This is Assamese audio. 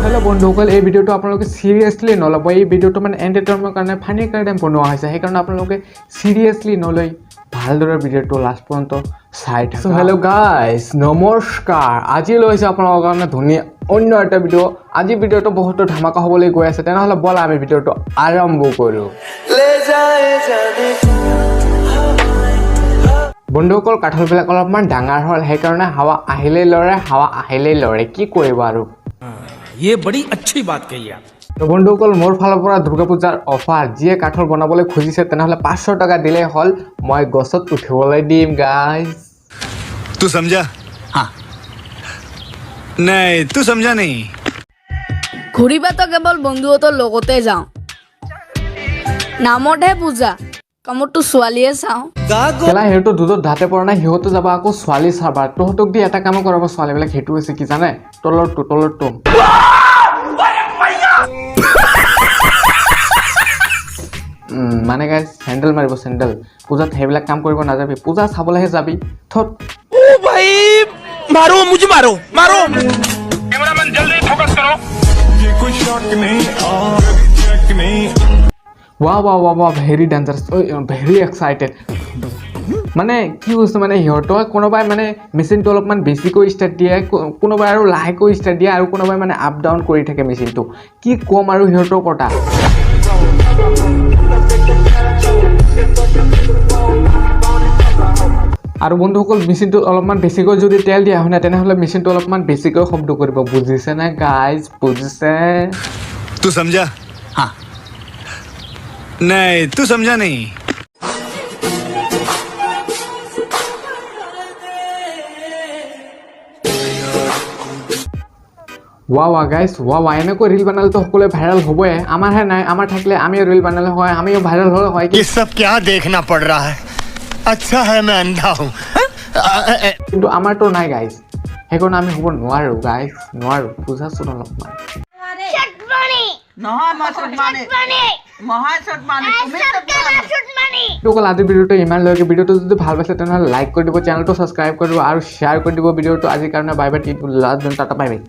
हेलो बंधुসকল এই ভিডিওটো আপোনালোকে সিৰিয়াসলি নলব এই ভিডিওটো মানে এন্টাৰটেইনমেন্টৰ কাৰণে ফানি কাৰণে বনোৱা হৈছে সেইকাৰণে আপোনালোকে সিৰিয়াসলি নলৈ ভালদৰে ভিডিওটো লাষ্ট পৰ্যন্ত চাই থাকক সো হেল্ল' গাইস নমস্কাৰ আজি লৈছে আপোনালোকৰ কাৰণে ধুনীয়া অন্য এটা ভিডিও আজি ভিডিওটো বহুত ধামাকা হ'বলৈ গৈ আছে তেনেহলে বল আমি ভিডিওটো আৰম্ভ কৰো লে যায় জানে বন্ধুসকল কাঠলবিলাক অলপমান ডাঙৰ হ'ল সেইকাৰণে হাৱা আহিলেই লৰে কি কৰিব আৰু ये बड़ी अच्छी बात कही आप তো বন্ধুসকল মোৰ ফালৰ পৰা দুৰ্গা পূজাৰ অফাৰ যিয়ে কাঠল বনাবলৈ খুজিছে তেনেহলে 500 টকা দিলে হল মই গছত উঠিবলৈ দিম গাইস तू समझा हाँ नहीं तू समझा नहीं ঘুৰিবা তো কেৱল বন্ধুহঁতৰ লগতে যাওঁ নামতহে পূজা কামতো ছোৱালীয়ে চাওঁ কেলা হেটো দুধত ধাতে পৰা নাই হিহতো যাব আকৌ ছোৱালী চাবা তোহতক দি এটা কাম কৰাব ছোৱালীবিলাক হেতু হৈছে কি জানে তলৰ মানে গাইস স্যান্ডেল মাৰিব স্যান্ডেল পূজাত হেবিলাক কাম কৰিব নাযাবি পূজা চাবলৈহে যাবি থত ओ भाई मारो मुझे मारो कैमरामैन जल्दी फोकस करो ये कोई शॉट नहीं और चेक नहीं वाह भेरी डेंजरस भेरी एक्साइटेड মানে কি হৈছে মানে হিহঁতৰ কোনোবাই মানে মেচিনটো অলপমান বেছিকৈ ষ্টাৰ্ট দিয়ে কোনোবাই আৰু লাহেকৈ ষ্টাৰ্ট দিয়ে আৰু কোনোবাই মানে আপ ডাউন কৰি থাকে মেচিনটো কি কম আৰু হিহঁতৰ কথা আৰু বন্ধুসকল মেচিনটো অলপমান বেছিকৈ যদি তেল দিয়া হয় না তেনেহলে মেচিনটো অলপমান বেছিকৈ শব্দ কৰিব বুজিছে না গাইজ বুজিছে तू समझा हाँ नहीं तू समझा नहीं वाह गाइस वाह এনেকৈ रील बनाले तो সকলে ভাইরাল হবই আমার হে নাই আমার থাকলে আমিও रील बनाले হয় আমিও ভাইরাল হলে হয় ये सब क्या देखना पड़ रहा है अच्छा है मैं अंधा हूँ কিন্তু আমার তো নাই গাইস এখন আমি হব নোৱাৰো গাইস নোৱাৰো বুঝাছুন অলপমান আজি ভিডিওটো ইমান লৈকে ভিডিওটো যদি ভাল পাইছে তেনেহলে লাইক কৰি দিব চেনেলটো সাবস্ক্ৰাইব কৰিব আৰু শ্বেয়াৰ কৰি দিব ভিডিওটো আজিৰ কাৰণে bye bye tata bye bye